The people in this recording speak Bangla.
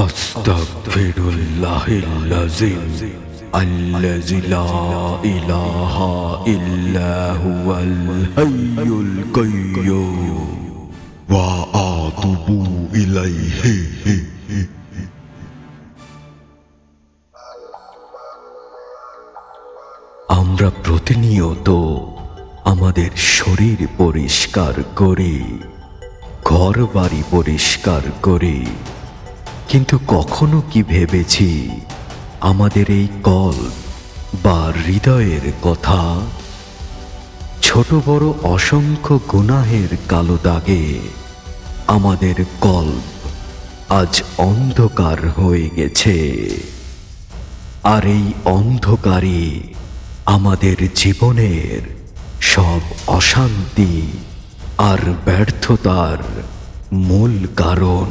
আস্তাগফিরুল্লাহিল আযীম আল্লাযী লা ইলাহা ইল্লা হুয়াল হাইয়ুল কাইয়্যুম ওয়া আতুবু ইলাইহি। আমরা প্রতিনিয়ত আমাদের শরীর পরিষ্কার করি, ঘর বাড়ি পরিষ্কার করি, কিন্তু কখনো কি ভেবেছি আমাদের এই কল্প বা হৃদয়ের কথা? ছোট বড় অসংখ্য গুনাহের কালো দাগে আমাদের কল্প আজ অন্ধকার হয়ে গেছে। আর এই অন্ধকারই আমাদের জীবনের সব অশান্তি আর ব্যর্থতার মূল কারণ।